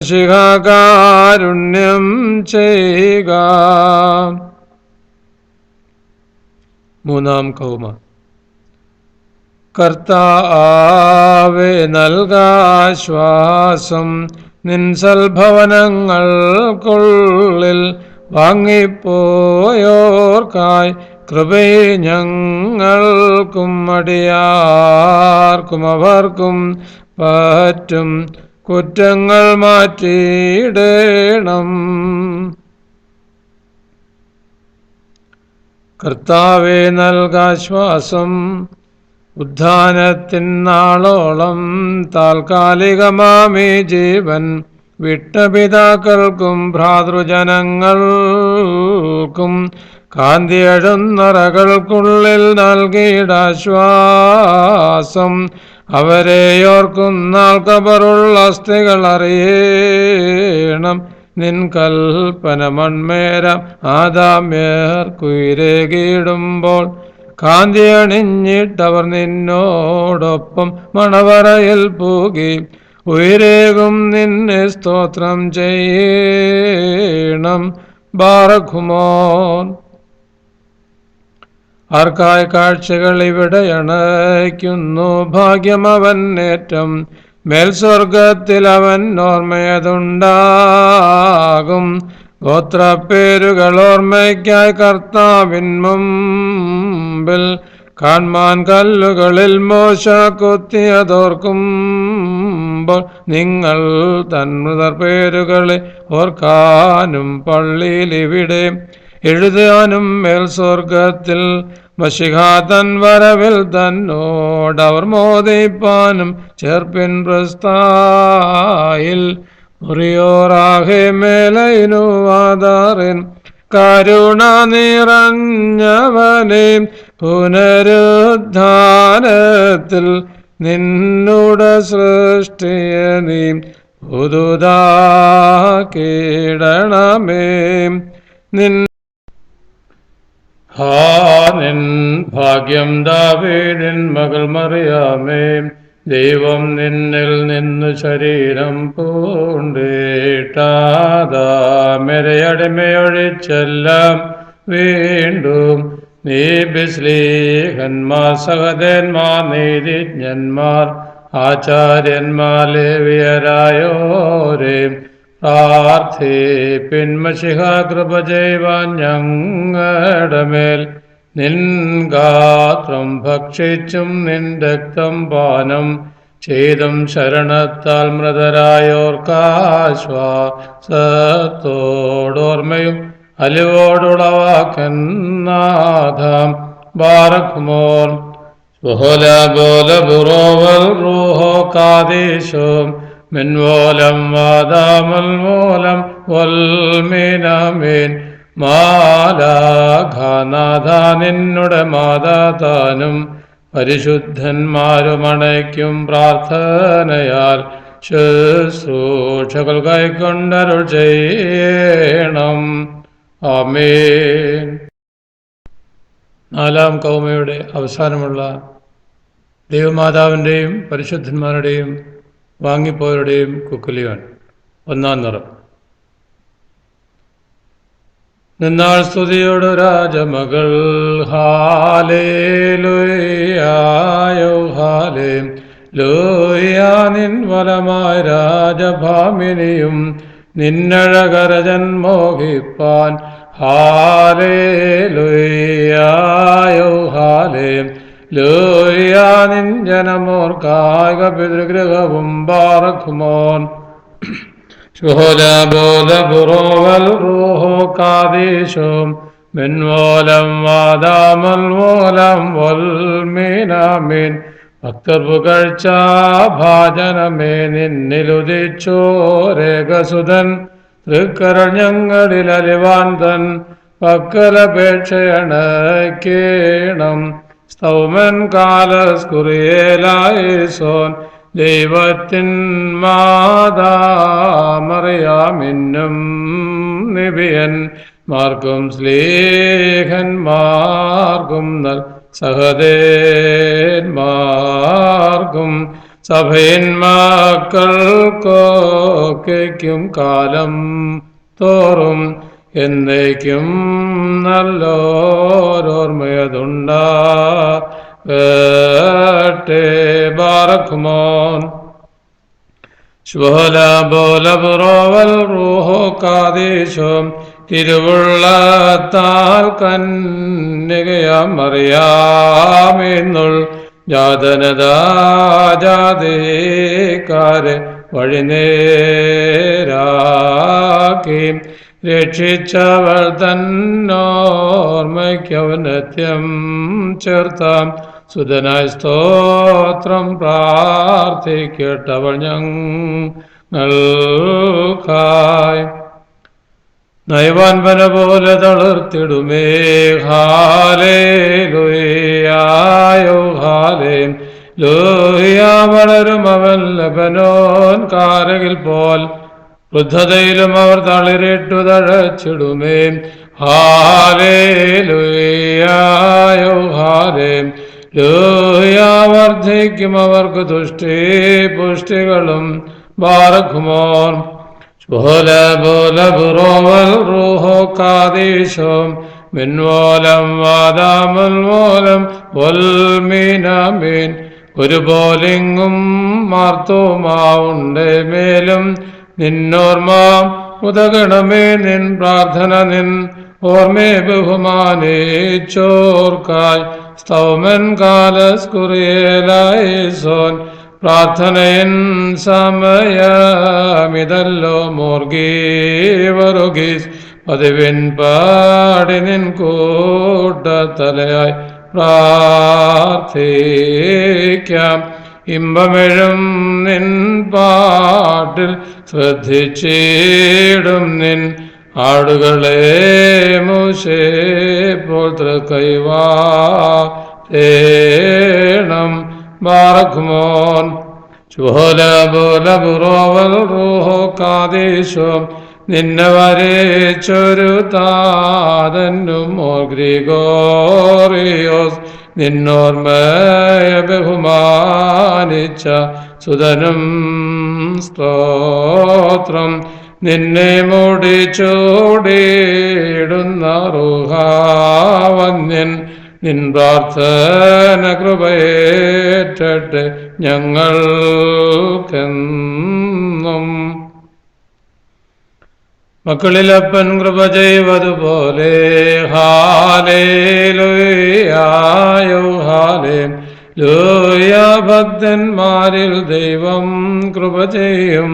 ശിഖാകാരുണ്യം ചെയ്യുക. മൂന്നാം കൗമ. കർത്താവേ, നൽകാശ്വാസം നിൻ സൽഭവനങ്ങൾക്കുള്ളിൽ വാങ്ങിപ്പോയോർക്കായി കൃപയെ ഞങ്ങൾക്കും അടിയാർക്കും അവർക്കും പറ്റും കുറ്റങ്ങൾ മാറ്റിയിടേണം. കർത്താവേ, നൽകാശ്വാസം ഉദ്ധാനത്തിൻ നാളോളം താൽക്കാലികമാമി ജീവൻ വിട്ട പിതാക്കൾക്കും ഭ്രാതൃജനങ്ങൾക്കും കാന്തിയഴുന്നറകൾക്കുള്ളിൽ നൽകിയിടാശ്വാസം. അവരെയോർക്കുന്നാൾ കബറുള്ള അസ്ഥികൾ അറിയണം നിൻ കൽപ്പന മൺമേരം ആദാമ്യർക്കുയിരേകിടുമ്പോൾ കാന്തി അണിഞ്ഞിട്ടവർ നിന്നോടൊപ്പം മണവറയിൽ പൂകി ഉയരേകും നിന്നെ സ്തോത്രം ചെയ്യണം. ബാറഖുമോൻ. ആർക്കായി കാഴ്ചകൾ ഇവിടെ അണയ്ക്കുന്നു, ഭാഗ്യം അവനേറ്റം മേൽസ്വർഗത്തിൽ അവൻ ഓർമ്മയതുണ്ടാകും. ഗോത്രപ്പേരുകൾ ഓർമ്മയ്ക്കായി കർത്താവിൻ മുമ്പിൽ കാൺമാൻ കല്ലുകളിൽ മോശ കൊത്തിയതോർക്കുമ്പോൾ നിങ്ങൾ തൻ മൃതർ പേരുകളെ ഓർക്കാനും പള്ളിയിൽ ഇവിടെ എഴുതാനും മേൽസ്വർഗത്തിൽ മശിഹാതൻ വരവിൽ തന്നോടവർ മോദിപ്പാനും ചേർപ്പിൻ പ്രസ്തായിൽ മുറിയോറാഹെ മേലൈനുവാദാറിൻ കരുണ നിറഞ്ഞവനെ പുനരുദ്ധാനത്തിൽ നിന്നുടെ സൃഷ്ടിയ നീ പുതുതാക്കിടണമേ. നിൻ ഭാഗ്യം ദാവീദിൻ മകൾ മറിയാമേ, ദൈവം നിന്നിൽ നിന്ന് ശരീരം പൂണ്ടിട്ടാദാമരയടിമയൊഴിച്ചെല്ലാം വീണ്ടും നീ ബിസ്ലീഹന്മാർ സഹദേന്മാർ നീതിജ്ഞന്മാർ ആചാര്യന്മാർ ലേവ്യരായോരേ പ്രാർത്ഥിപ്പിൻ. മശിഹ കൃപ ചെയ്യുവാൻ ഞങ്ങളുടെ മേൽ നിൻ ഗാത്രം ഭക്ഷിച്ചും നിൻ രക്തം പാനം ചെയ്തും ശരണത്താൽ മൃതരായോർക്കാശ്വാസത്തോടോർമ്മയും അലിവോടുളവാക്കെന്നാഥാം. ബാറഖുമോർ. ബോല ബോല ബുറോവൽ റൂഹോ കാദീശോ മിൻവോലം വാദാമൽ മൂലം വൽമീനമീൻ. മാലാഘാനാഥ നിന്നുടെ മാതാതാനും പരിശുദ്ധന്മാരും അണയ്ക്കും പ്രാർത്ഥനയാൽ ശുശ്രൂഷകൾ കൈക്കൊണ്ടരുൾ ചെയ്യണം. ആമേൻ. നാലാം കൗമയുടെ അവസാനമുള്ള ദൈവമാതാവിൻ്റെയും പരിശുദ്ധന്മാരുടെയും വാങ്ങിപ്പോയവരുടെയും കുക്കുലിയോൻ. ഒന്നാം നിറം. നിന്നാൾ സ്തുതിയോട് രാജമകൾ ഹാലേലുയായോ ഹാലേലൂയാ. നിൻ വലമായ രാജഭാമിനിയും നിന്നഴകരജൻ മോഹിപ്പാൻ ഹാലേലുയായോ ഹാലേലൂയാ. നിൻ ജനമോർ കായിക പിതൃഗൃഹവും. ബാറഖുമോൻ. ശുഹല ബോല ബുറോവൽ റൂഹോ കാദീശോ മിൻവോലം വാദാമൽ മൂലം വൽമീനാമീൻ. ഭക്തർ പുകഴ്ച ഭാജനമേ നിന്നിലുദിച്ചോരേകസുതൻ തൃക്കരൾ ഞങ്ങളിൽ അലിവാൻ തൻ പക്കലപേക്ഷയണക്കേണം. സ്തൗമൻ കാലസ്കുറിയേലായിസോൻ ദൈവത്തിൻ മാതാമറിയാമിന്നും നിബിയൻ മാർക്കും സ്ലീഹന്മാർക്കും സഹദേന്മാർക്കും സഭയിൻ മക്കൾക്കൊക്കെയും കാലം തോറും എന്നേക്കും നല്ലോരോർമ്മയതുണ്ടാകട്ടെ. ബാറക്കുമോൻ ശുഭലബോലബുറോവൽ റൂഹോ കാദേശം തിരുവുള്ളത്താൽ കന്യകയാം അറിയാമെന്നുൾ ജാതനദാജാതേക്കാരെ വഴിനേരാക്കി രക്ഷിച്ചവൾ തന്നോർമ്മയ്ക്കവനത്യം ചേർത്താം സുതനായ സ്തോത്രം പ്രാർത്ഥിക്കട്ടവൾ ഞങ്ങൾക്കായി. നൈവാൻപന പോലെ തളിർത്തിടുമേ ഹാലേലൂയായോ ഹാലേ ലൂയാ വളരും അവൻ ലബനോൻ കാരകിൽ പോൽ വൃദ്ധതയിലും അവർ തളിരിട്ടു തഴച്ചിടുമേ ഹാലേലൂയായോ ഹാലേ ലൂയാ വർദ്ധിക്കും അവർക്ക് തുഷ്ടി പുഷ്ടികളും ബാറക്കുമോൻ ബോലബുറോവൽ റൂഹോ കാദേശം മിൻവോലം വാദാമുൽ മൂലം വൽമീനമീൻ ഒരു പോലിങ്ങും മാർത്തോമാവുണ്ട് മേലും നിന്നോർമ്മ ഉദകണമേ നിൻ പ്രാർത്ഥന നിൻ ഓർമ്മേ ബഹുമാനിച്ചോർക്കായി സ്തൗമൻ കാലസ്കുറിയേലായിസോൻ പ്രാർത്ഥനയൻ സമയമിതല്ലോ മോർഗീവറുഗീസ് പതിവിൻ പാടി നിൻ കൂട്ടത്തലയായി പ്രാർത്ഥിക്കാം. ഇമ്പമെഴും നിൻ പാട്ടിൽ ശ്രദ്ധിച്ചിടും നിൻ ആടുകളെ മോശേ പോൽ തൃക്കൈവാണം ബാറക്കുമോൻ ശുഭലബുറോവൽ റൂഹോ കാദേശം നിന്നെ വരേച്ചൊരു താതന്നും ഗ്രിഗോറിയോസ് നിന്നോർമ്മയെ ബഹുമാനിച്ച സുതനും സ്തോത്രം നിന്നെ മുടിച്ചോടിയിടുന്ന റുഹാവന്യൻ നിൻ പ്രാർത്ഥന കൃപയേറ്റട്ടെ ഞങ്ങൾക്കെന്നും. മക്കളിലപ്പൻ കൃപ ചെയ്വതുപോലെ ഹാലേലൂയായോ ഹാലേ ലൂയാ ഭക്തന്മാരിൽ ദൈവം കൃപ ചെയ്യും.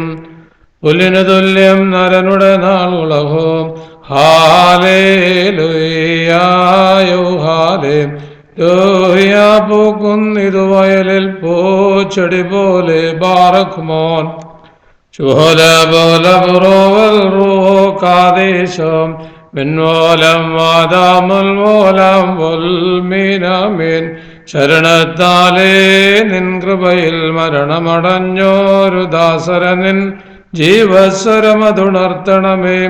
പുല്ലിനു തുല്യം നരനുടെ നാളുളഹോ ഹാലേലൂയായോ ഹാലേ ലൂയാ പൂക്കുന്നിതു വയലിൽ പൂച്ചെടി പോലെ ബാറക്കുമോൻ ശുഭലബോലബുറോവൽ റൂഹോ കാദേശം മിൻവോലം വാദാമുൽ മൂലം വൽമീനമീൻ ശരണത്താലേ നിൻ കൃപയിൽ മരണമടഞ്ഞോരു ദാസരനിൻ ജീവസ്വരമതുണർത്തണമേ.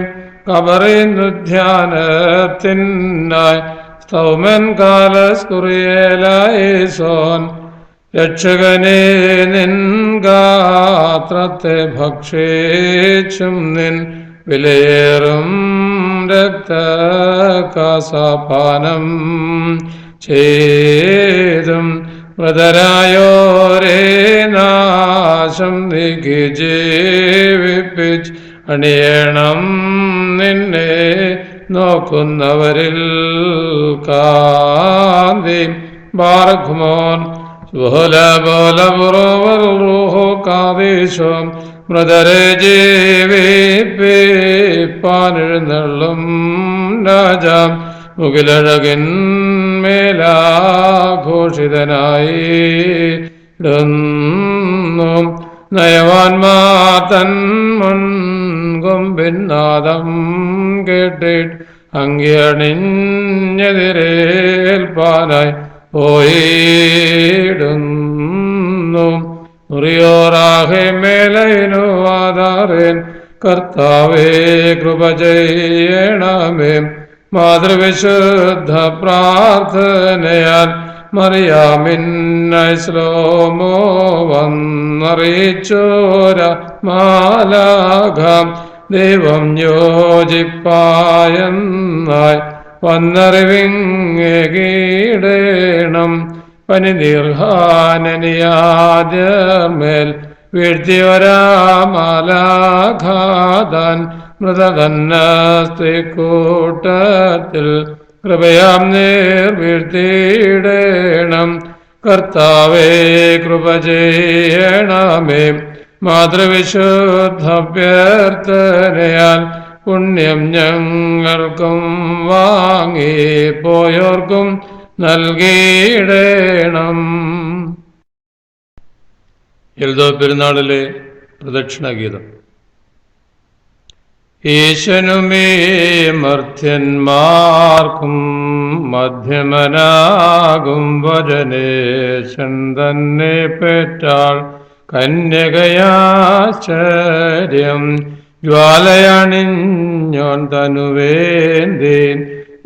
കബറിനുധ്യാനത്തിനായി സ്തൗമൻ കാലസ്കുറിയേലായിസോൻ രക്ഷകനെ നിൻ ഗാത്രത്തെ ഭക്ഷിച്ചും നിൻ വിലയേറും രക്തകാസപാനം ചെയ്തും മൃതരായോരേ നാശം നീക്കി ജീവിപ്പിച്ച് അണിയണം നിന്നെ നോക്കുന്നവരിൽ കാന്തി ബാറക്കുമോൻ ശുഭലബോലബുറോവൽ റൂഹോ കാദേശം മൃതരെ ജീവിപ്പിപ്പാനെഴുന്നള്ളും രാജാം മുകിലഴകിൻ മേലാഘോഷിതനായി ഇടുന്നു. നയവാൻമാർ തൻ മുൻകൊമ്പിന്നാദം കേട്ടിട്ട് അങ്കിയണിഞ്ഞെതിരേൽപ്പാനായി പോയിടുന്നു. മുറിയോറാഹെ മേലൈനു ആധാരൻ കർത്താവേ കൃപ ചെയ്യണമേ. മാതൃവിശുദ്ധ പ്രാർത്ഥനയാൽ മറിയാമിന്നായി ശ്ലോമോ വന്നറിയിച്ചോര മാലാഖ ദൈവം യോജിപ്പായെന്നായി വന്നറിവിങ്ങീടേണം പനിദീർഘാനനിയാദ്യമേൽ വീഴ്ത്തിയൊരാമാലാഘാതാൻ മൃതകന്നസ്ത്രീക്കൂട്ടത്തിൽ കൃപയാം നേർ വീഴ്ത്തിയിടേണം കർത്താവേ കൃപ ചെയ്യണമേ മാതൃവിശുദ്ധഭ്യർത്ഥനയാൽ പുണ്യം ഞങ്ങൾക്കും വാങ്ങി പോയോർക്കും നൽകിയിടേണം. എൽദോ പെരുന്നാളിലെ പ്രദക്ഷിണഗീതം. ഈശനുമേ മർത്യന്മാർക്കും മധ്യമനാകും വചനേശൻ തന്നെ പെറ്റാൾ കന്യകയാശ്ചര്യം ജ്വാലയണിഞ്ഞോൻ തനുവേന്തേൻ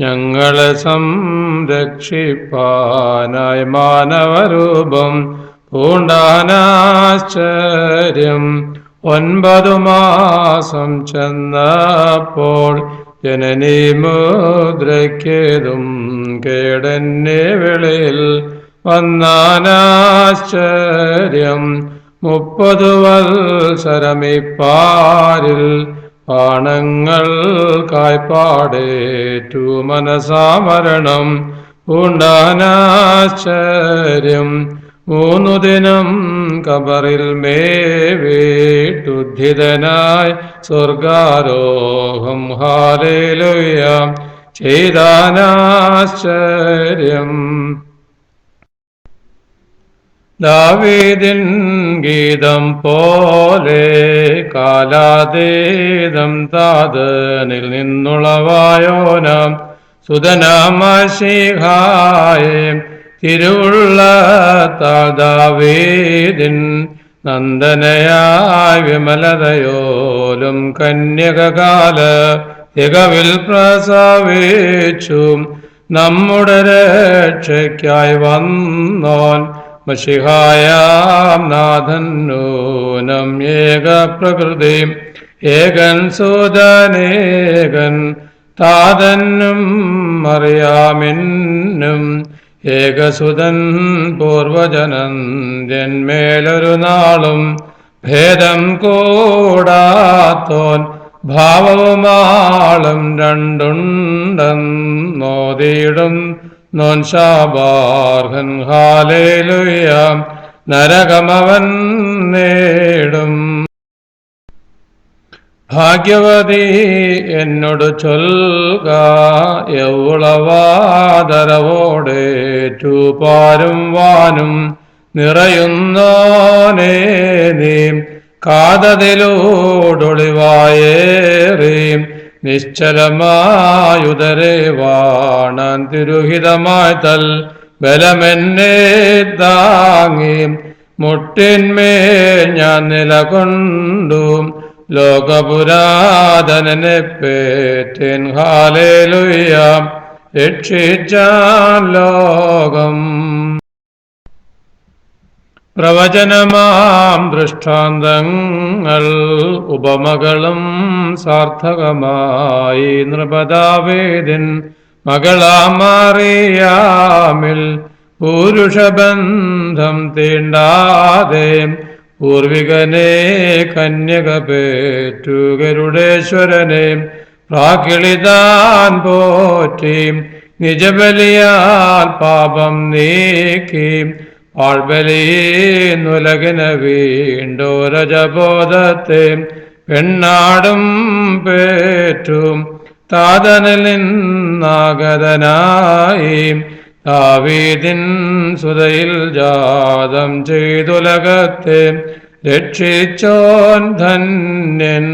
ഞങ്ങളെ സംരക്ഷിപ്പാനായി മാനവരൂപം പൂണ്ടാനാശ്ചര്യം 9 മാസം ചെന്നപ്പോൾ ജനനീ മുദ്രയ്ക്കേതും കേടന്നെ വെളിയിൽ വന്നാനാശ്ചര്യം 30 വത്സരമിപ്പാരിൽ പാണങ്ങൾ കായ്പാടേറ്റു മനസാമരണം പൂണ്ടാനാശ്ചര്യം 3 ദിനം കബറിൽ മേവീട്ടുദ്ധിതനായി സ്വർഗാരോഹം ഹാലേലുയ ചെയ്താനാശ്ചര്യം. ദാവീദിൻ ഗീതം പോലെ കാലാതീതം താതനിൽ നിന്നുളവായോനാം സുതനാമശിഹായേ തിരുവുള്ള ദാവീദിൻ നന്ദനയായ വിമലതയോലും കന്യകകാല തികവിൽ പ്രസവിച്ചു നമ്മുടെ രക്ഷയ്ക്കായി വന്നോൻ മശിഹായാം നാഥൻ നൂനം ഏക പ്രകൃതി ഏകൻ സുതനേകൻ താതനും അറിയാമെന്നും ഏകസുതൻ പൂർവജനന്ത്യന്മേലൊരു നാളും ഭേദം കൂടാത്തോൻ ഭാവവുമാളും രണ്ടുണ്ടെന്നോതിയിടും നോൻ ശാബാർഹൻ ഹാലേലുയ നരകമവൻ നേടും. ഭാഗ്യവതി എന്നോട് ചൊൽക യൗളവാദരവോടേറ്റു പാരും വാനും നിറയുന്നോനേ നീ കാതതിലൂടൊളിവായേറി നിശ്ചലമായുദരേ വാണാൻ തിരുഹിതമായി തൽ ബലമെന്നെ താങ്ങി മുട്ടിന്മേൽ ഞാൻ നിലകൊണ്ടു ലോകപുരാതനനെ പേറ്റൻ ഹാലേലുയ രക്ഷിച്ചാൻ ലോകം. പ്രവചനമാം ദൃഷ്ടാന്തങ്ങൾ ഉപമകളും സാർത്ഥകമായി നൃപദാവീദിൻ മകളാമറിയാമിൽ പുരുഷബന്ധം തീണ്ടാതെ പൂർവികനെ കന്യക പേറ്റു ഗരുഡേശ്വരനെ പ്രാകിളിതാൻ പോറ്റി നിജബലിയാൽ പാപം നീക്കി പാഴ്ബലിന്നുലകിന വീണ്ടോ രജബോധത്തെ പെണ്ണാടും പേറ്റും താതനിൽ നിന്നാഗതനായി ദാവീദിൻ സുതയിൽ ജാതം ചെയ്തുലകത്തെ രക്ഷിച്ചോൻ ധന്യൻ.